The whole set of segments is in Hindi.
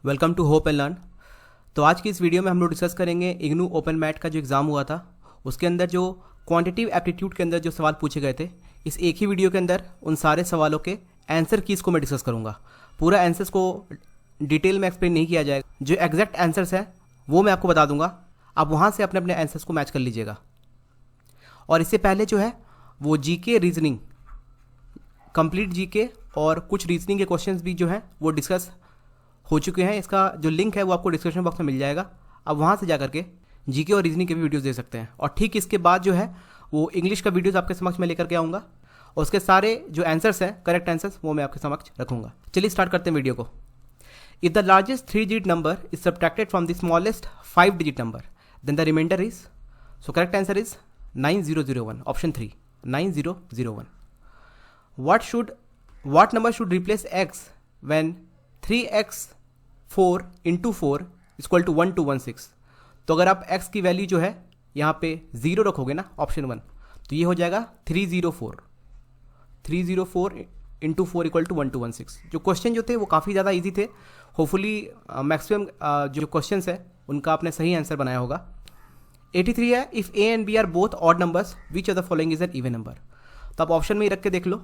Welcome to Hope and Learn. तो आज की इस वीडियो में हम लोग डिस्कस करेंगे इग्नू ओपन मैट का जो एग्ज़ाम हुआ था उसके अंदर जो क्वांटिटिव एप्टीट्यूड के अंदर जो सवाल पूछे गए थे। इस एक ही वीडियो के अंदर उन सारे सवालों के आंसर कीज़ को मैं डिस्कस करूँगा। पूरा आंसर्स को डिटेल में एक्सप्लेन नहीं किया जाएगा, जो एग्जैक्ट आंसर्स हैं वो मैं आपको बता दूंगा। आप वहाँ से अपने अपने आंसर्स को मैच कर लीजिएगा। और इससे पहले जो है वो जीके रीजनिंग, कंप्लीट जीके और कुछ रीजनिंग के क्वेश्चंस भी जो हैं वो डिस्कस हो चुके हैं। इसका जो लिंक है वो आपको डिस्क्रिप्शन बॉक्स में मिल जाएगा। आप वहाँ से जा करके जीके और रीजनिंग के भी वीडियोस देख सकते हैं। और ठीक इसके बाद जो है वो इंग्लिश का वीडियोस आपके समक्ष में लेकर के आऊँगा और उसके सारे जो आंसर्स हैं, करेक्ट आंसर्स, वो मैं आपके समक्ष रखूँगा। चलिए स्टार्ट करते हैं वीडियो को। If the largest 3 digit number is subtracted from the smallest 5 digit number then the remainder is, so correct answer is 9001, option 3, 9001। what number should replace x when 3x4 into 4 is equal to 1216? तो अगर आप x की वैल्यू जो है यहाँ पे 0 रखोगे ना, ऑप्शन 1, तो ये हो जाएगा 304 इंटू 4 इक्वल टू 1216। जो क्वेश्चन जो थे वो काफ़ी ज़्यादा इजी थे। होपफुली मैक्सिमम जो क्वेश्चन है उनका आपने सही आंसर बनाया होगा। 83 है, if a and b are both odd numbers which of the following is an even number. तो आप ऑप्शन में ही रख के देख लो,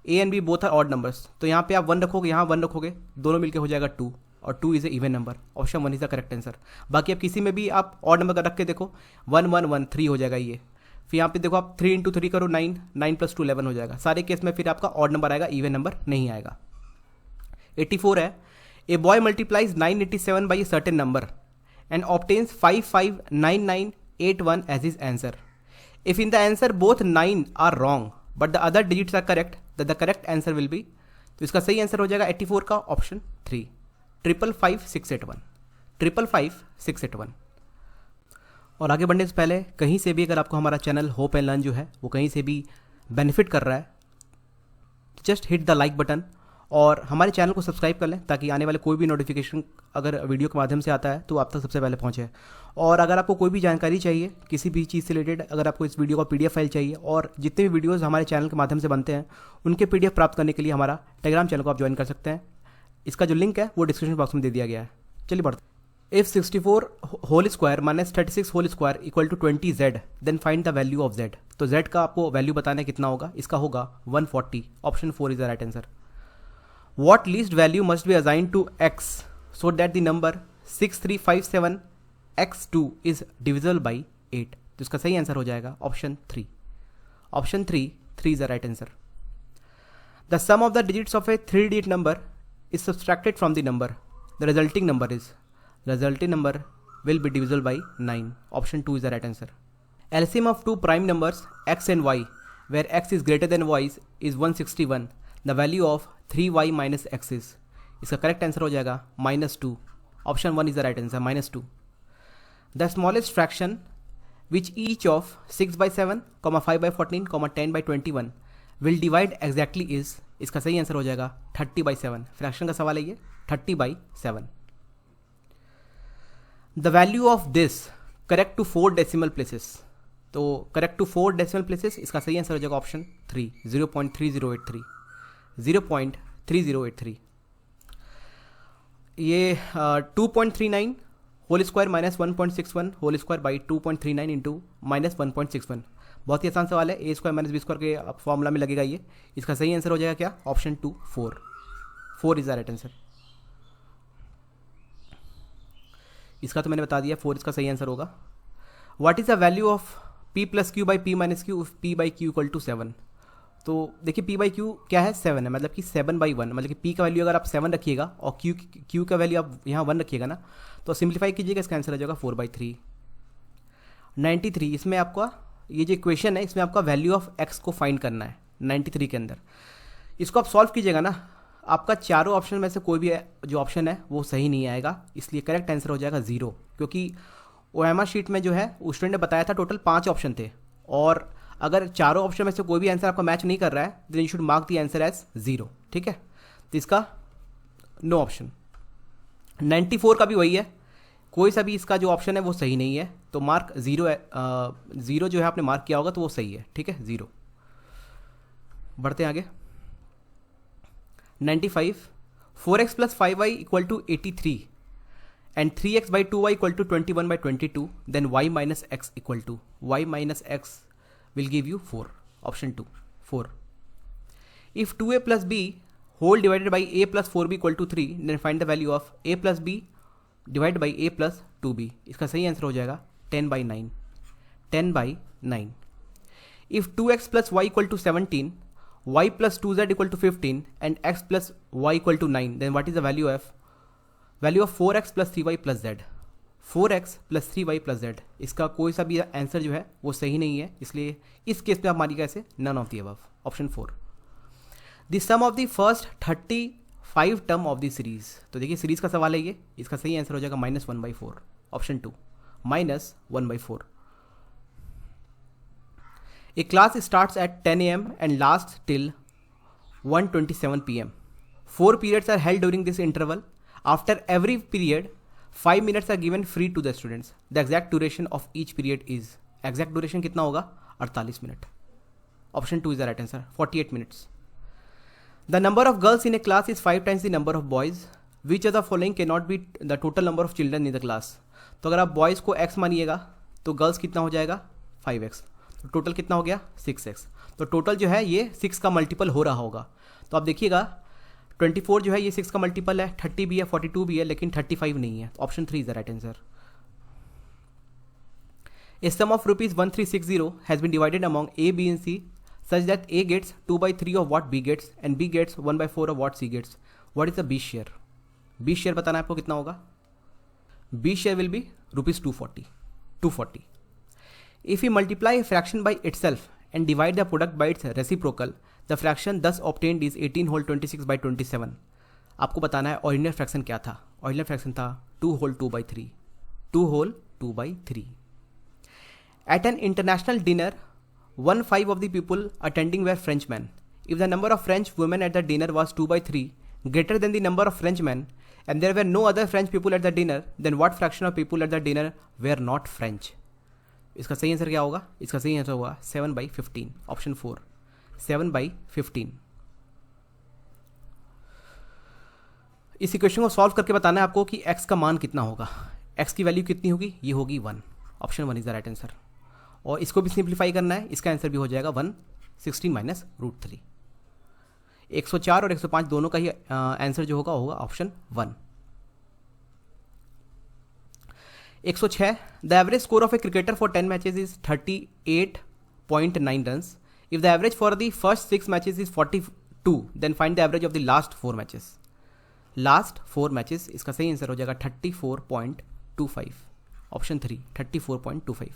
a and b both are odd numbers, तो यहाँ पे आप 1 रखोगे, यहाँ 1 रखोगे, दोनों मिलके हो जाएगा 2, और 2 is a even number. Option 1 is the correct answer. बाकी आप किसी में भी आप ऑड नंबर का रख के देखो, 1 1 1 3 हो जाएगा ये। फिर यहाँ पे देखो आप 3 इंटू 3 करो 9, 9 + 2 11 हो जाएगा। सारे केस में फिर आपका ऑड नंबर आएगा, इवन नंबर नहीं आएगा। 84 है, a boy multiplies 987 by a certain number and obtains 559981 as his answer. If in the answer both 9 are wrong but the other digits are correct, the correct answer will be, तो इसका सही आंसर हो जाएगा 84 का ऑप्शन 3, 555681, 555681। और आगे बढ़ने से पहले कहीं से भी अगर आपको हमारा चैनल होप एंड लर्न जो है वो कहीं से भी बेनिफिट कर रहा है, just hit the like button और हमारे चैनल को सब्सक्राइब कर लें, ताकि आने वाले कोई भी नोटिफिकेशन अगर वीडियो के माध्यम से आता है तो आप तक सबसे पहले पहुंचे। और अगर आपको कोई भी जानकारी चाहिए किसी भी चीज़ से रिलेटेड, अगर आपको इस वीडियो का PDF फाइल चाहिए और जितने भी वीडियोस हमारे चैनल के माध्यम से बनते हैं उनके PDF प्राप्त करने के लिए हमारा टेलीग्राम चैनल को आप ज्वाइन कर सकते हैं। इसका जो लिंक है वो डिस्क्रिप्शन बॉक्स में दे दिया गया है। चलिए बढ़ते। If 64 whole square minus 36 whole square equal to 20z then find the value of z। तो z का आपको वैल्यू बताना कितना होगा, इसका होगा 140, option 4 is the right answer. What least value must be assigned to x so that the number 6357x2 is divisible by 8? तो इसका सही आंसर हो जाएगा option 3, option 3 is the right answer. The sum of the digits of a 3-digit number is subtracted from the number. The resulting number will be divisible by 9. Option 2 is the right answer. LCM of two prime numbers x and y, where x is greater than y is 161. The value of 3y minus x is, इसका करेक्ट आंसर हो जाएगा -2, option 1 is the right answer, -2. The smallest fraction which each of 6/7, 5/14, 10/21 will divide exactly is, इसका सही आंसर हो जाएगा 30/7। फ्रैक्शन का सवाल है ये, 30/7। The value of this correct to 4 decimal places, तो करेक्ट टू 4 डेसिमल प्लेसेस, इसका सही आंसर हो जाएगा ऑप्शन 3, 0.3083, 0.3083। ये 2.39 whole square minus 1.61 whole square by 2.39 into -1.61। बहुत ही आसान सवाल है, a square minus b square के फॉर्मूला में लगेगा ये। इसका सही आंसर हो जाएगा क्या, option 2, 4 is the right answer. इसका तो मैंने बता दिया, 4 इसका सही आंसर होगा। What is the value of p + q by p - q if p by q = 7? तो देखिए p बाई क्यू क्या है, 7 है, मतलब कि 7/1, मतलब कि p का वैल्यू अगर आप 7 रखिएगा और q का वैल्यू आप यहाँ 1 रखिएगा ना, तो सिंप्लीफाई कीजिएगा, इसका आंसर हो जाएगा 4/3। 93, इसमें आपका ये जो इक्वेशन है इसमें आपका वैल्यू ऑफ x को फाइंड करना है 93 के अंदर। इसको आप सॉल्व कीजिएगा ना, आपका चारों ऑप्शन में से कोई भी जो ऑप्शन है वो सही नहीं आएगा, इसलिए करेक्ट आंसर हो जाएगा 0। क्योंकि ओएमआर शीट में जो है उस स्टूडेंट ने बताया था टोटल 5 ऑप्शन थे, और अगर चारों ऑप्शन में से कोई भी आंसर आपका मैच नहीं कर रहा है then you should mark the answer as 0, ठीक है। तो इसका नो ऑप्शन। 94 का भी वही है, कोई सा भी इसका जो ऑप्शन है वो सही नहीं है, तो मार्क 0 है। 0 जो है आपने मार्क किया होगा तो वो सही है, ठीक है, 0। बढ़ते हैं आगे। 95, 4x + 5y = 83 and 3x by 2y equal to 21 by 22, then y minus x equal to y minus x will give you 4. Option 2, 4. If 2a plus b whole divided by a plus 4b equal to 3, then find the value of a plus b divided by a plus 2b. इसका सही आंसर हो जाएगा 10 by 9. 10 by 9. If 2x plus y equal to 17, y plus 2z equal to 15 and x plus y equal to 9, then what is the value of 4x plus 3y plus z? 4x plus 3y plus z. इसका कोई सा भी आंसर जो है वो सही नहीं है, इसलिए इस केस में आप मानिएगा ऐसे none of the above. Option 4. The sum of the first 35 term of the series. तो देखिए सीरीज का सवाल है ये, इसका सही आंसर हो जाएगा -1/4. Option 2, -1/4. A class starts at 10 a.m. and lasts till 1:27 p.m. 4 periods are held during this interval. After every period, 5 minutes are given free to the students. The exact duration of each period is. Exact duration कितना होगा? 48 minute. Option 2 is the right answer. 48 minutes. The number of girls in a class is 5 times the number of boys. Which of the following cannot be the total number of children in the class? तो अगर आप boys को x मानिएगा तो girls कितना हो जाएगा? 5x. तो टोटल कितना हो गया? 6x. तो टोटल जो है ये 6 का मल्टीपल हो रहा होगा. तो आप देखिएगा 24 जो है ये 6 का मल्टीपल है, 30 भी है, 42 भी है, लेकिन 35 नहीं है. Option 3 is the right answer. A sum of rupees 1360 has been divided among A, B and C such that A gets 2/3 of what B gets and B gets 1/4 of what C gets. What is the B share? B share बताना है आपको कितना होगा? B share will be rupees 240. If we multiply a fraction by itself and divide the product by its reciprocal, the fraction thus obtained is 18 whole 26 by 27. आपको बताना है ऑर्डिनल फ्रैक्शन क्या था. ऑर्डिनल फ्रैक्शन था 2 whole 2/3. 2 whole 2/3. At an international dinner, 1/5 of the people attending were Frenchmen. If the number of French women at the dinner was 2/3, greater than the number of Frenchmen, and there were no other French people at the dinner, then what fraction of people at the dinner were not French? इसका सही आंसर क्या होगा? इसका सही आंसर होगा 7/15. ऑप्शन 4, 7/15. इस इक्वेशन को सॉल्व करके बताना है आपको कि x का मान कितना होगा. x की वैल्यू कितनी होगी? ये होगी 1. Option 1 is the right answer. और इसको भी सिंप्लीफाई करना है, इसका आंसर भी हो जाएगा 116 माइनस √3. 104 और 105 दोनों का ही आंसर जो होगा option 1. 106. The average score of a cricketer for 10 matches is 38.9 runs. If the average for the first 6 matches is 42, then find the average of the last 4 matches. Last 4 matches, इसका सही आंसर हो जाएगा 34.25. Option 3, 34.25.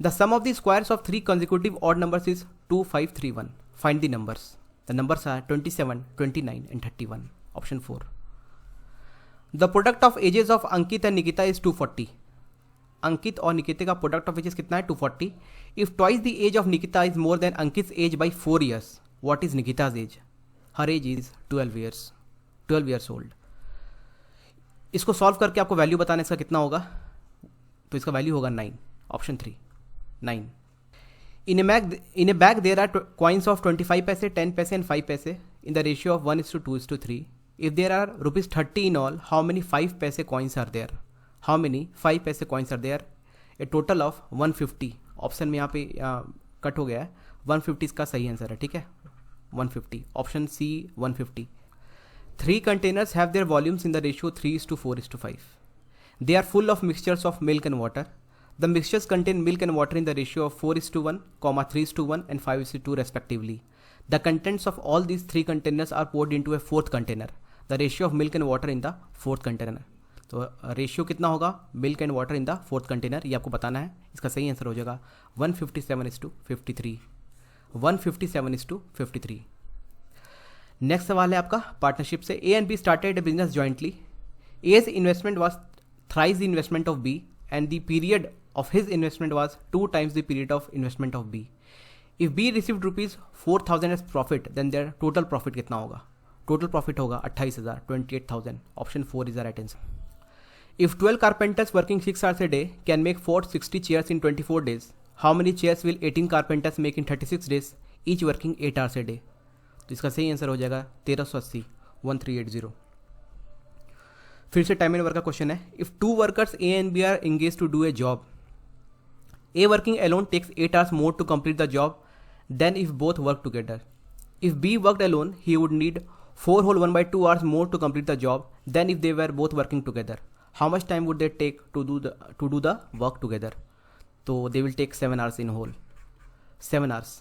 The sum of the squares of 3 consecutive odd numbers is 2, 5, 3, 1. Find the numbers. The numbers are 27, 29 and 31. Option 4. The product of ages of Ankit and Nikita is 240. Ankit और निकिता का प्रोडक्ट ऑफ एजेस कितना है? 240. If twice the age of Nikita is more than Ankit age by 4 years, what is Nikita's age? Her age is 12 years old. इसको सॉल्व करके आपको वैल्यू बताना इसका कितना होगा, तो इसका वैल्यू होगा 9. Option 3, 9. In a bag there are coins of 25 paise, 10 paise and 5 paise in the ratio of 1:2:3. If there are rupees 30 in all, how many 5 paise coins are there? How many 5 paise coins are there? A total of 150. Option में यहाँ पे कट हो गया है. 150 इसका सही आंसर है, ठीक है. 150. Option C 150. 3 containers have their volumes in the ratio 3:4:5. They are full of mixtures of milk and water. The mixtures contain milk and water in the ratio of 4:1, 3:1 and 5:2 respectively. The contents of all these 3 containers are poured into a 4th container. The ratio of milk and water in the 4th container. तो रेशियो कितना होगा milk and water in the 4th container, ये आपको बताना है. इसका सही आंसर हो जाएगा 157:53. 157:53. नेक्स्ट सवाल है आपका पार्टनरशिप से. A and B started a business jointly. A's investment was thrice the investment of B and the period of his investment was 2 times the period of investment of B. If B received rupees 4,000 as profit, then their total profit कितना होगा? Total profit होगा 28,000, 28,000. Option 4 is the right answer. If 12 carpenters working 6 hours a day can make 460 chairs in 24 days, how many chairs will 18 carpenters make in 36 days, each working 8 hours a day? तो इसका सही आंसर हो जाएगा 1380, 1380. फिर से टाइम एंड वर्क का क्वेश्चन है. If two workers A and B are engage to do a job, A working alone takes 8 hours more to complete the job than if both work together. If B worked alone, he would need 4 whole 1/2 hours more to complete the job than if they were both working together. How much time would they take to do the work together? So they will take 7 hours in whole. 7 hours.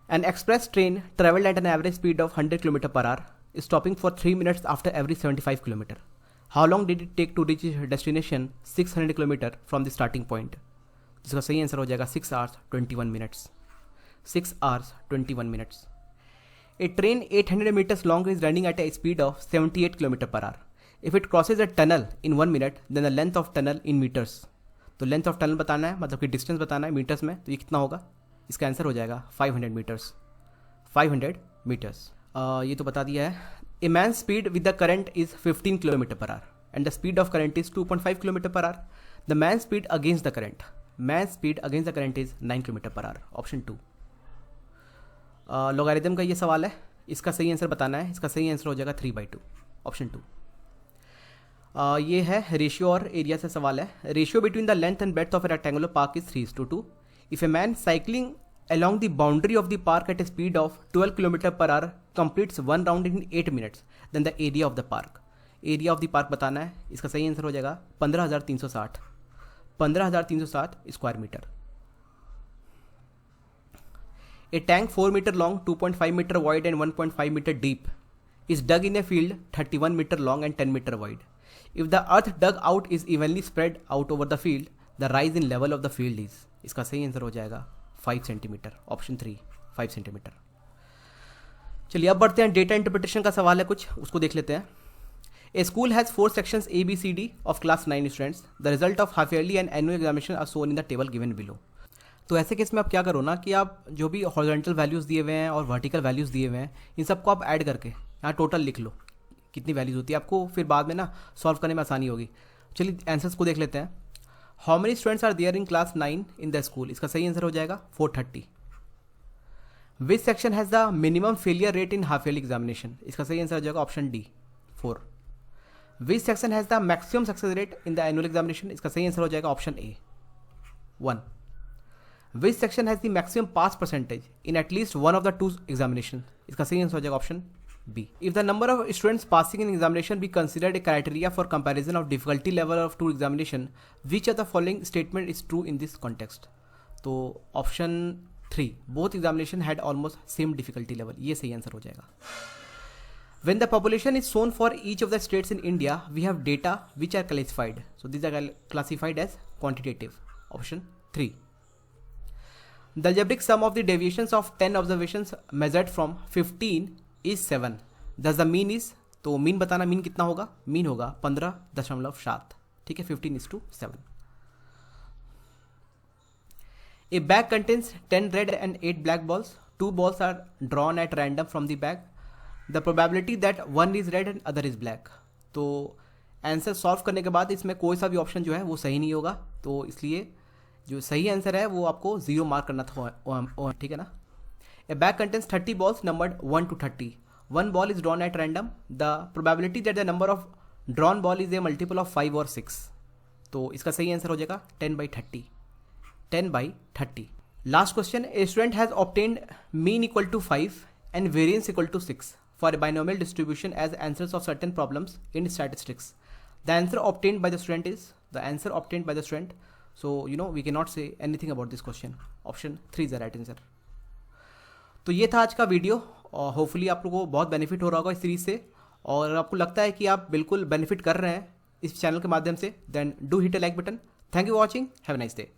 An express train traveled at an average speed of 100 km per hour, stopping for 3 minutes after every 75 km. How long did it take to reach its destination 600 km from the starting point? जिसका सही आंसर हो जाएगा 6 hours 21 minutes. 6 hours 21 minutes. A train 800 meters long is running at a speed of 78 km per hour. If it crosses a tunnel in 1 minute, then the length of tunnel in meters. तो लेंथ ऑफ टनल बताना है, मतलब कि डिस्टेंस बताना है मीटर्स में, तो ये कितना होगा? इसका आंसर हो जाएगा 500 मीटर्स. 500 मीटर्स. ये तो बता दिया है. A man speed with the current is 15 km per hour and the speed of current is 2.5 km per hour. The man speed against the current, man speed against the current is 9 km per hour. Option 2. Logarithm का ये सवाल है, इसका सही आंसर बताना है. इसका सही आंसर हो जाएगा 3/2. ऑप्शन 2. ये है रेशियो और एरिया से सवाल है. Ratio between the length and breadth of A rectangular park is 3:2. If a man cycling along the boundary of the park at a speed of 12 km per hour completes one round in 8 minutes, then the area of the park. Area of the park बताना है. इसका सही आंसर हो जाएगा 15,360. 15,360 square metre. A tank 4 meter long, 2.5 meter wide and 1.5 meter deep is dug in a field 31 meter long and 10 meter wide. If the earth dug out is evenly spread out over the field, the rise in level of the field is. इसका सही आंसर हो जाएगा 5 सेंटीमीटर. Option 3 5 centimetre. चलिए अब बढ़ते हैं. डेटा इंटरप्रिटेशन का सवाल है कुछ, उसको देख लेते हैं. ए school has 4 sections A, B, C, D of class 9 students. The result of half yearly and annual examination are shown in the table given below. तो ऐसे केस में आप क्या करो ना कि आप जो भी हॉरिजॉन्टल वैल्यूज़ दिए हुए हैं और वर्टिकल वैल्यूज़ दिए हुए हैं, इन सबको आप ऐड करके यहाँ टोटल लिख लो कितनी वैल्यूज़ होती है. आपको फिर बाद में ना सॉल्व करने में आसानी होगी. चलिए आंसर्स को देख लेते हैं. How many students are there in class 9 in the school? इसका सही आंसर हो जाएगा 430. Which section has the minimum failure rate in half yearly examination? इसका सही आंसर हो जाएगा option D 4. Which section has the maximum success rate in the annual examination? इसका सही आंसर हो जाएगा option A 1. Which section has the maximum pass percentage in at least one of the 2 examination? इसका सही आंसर हो जाएगा option B. If the number of students passing in examination be considered a criteria for comparison of difficulty level of 2 examination, which of the following statement is true in this context? तो option 3 both examination had almost same difficulty level, ये सही आंसर हो जाएगा. When the population is shown for each of the states in India, we have data which are classified. So these are classified as quantitative. Option 3. The algebraic sum of the deviations of 10 observations measured from 15 is 7. Thus the mean is, तो मीन बताना, मीन कितना होगा? मीन होगा 15.7. ठीक है, 15:7. A bag contains 10 red and 8 black balls. 2 balls are drawn at random from the bag. The probability that one is red and other is black. तो आंसर सॉल्व करने के बाद इसमें कोई सा भी ऑप्शन जो है वो सही नहीं होगा, तो इसलिए जो सही आंसर है वो आपको 0 मार्क करना था. ठीक है ना. A bag contains 30 balls numbered 1 to 30. One ball is drawn at random. The probability that the number of drawn ball is a multiple of 5 or 6. तो इसका सही आंसर हो जाएगा 10/30. 10/30. Last question. A student has obtained mean equal to 5 and variance equal to 6 for a binomial distribution as answers of certain problems in statistics. The answer obtained by the student. So we cannot say anything about this question. Option 3 is the right answer. तो ये था आज का वीडियो, और होपफुली आप लोगों को बहुत बेनिफिट हो रहा होगा इस सीरीज से, और आपको लगता है कि आप बिल्कुल बेनिफिट कर रहे हैं इस चैनल के माध्यम से, then do hit a like button. Thank you watching. Have a nice day.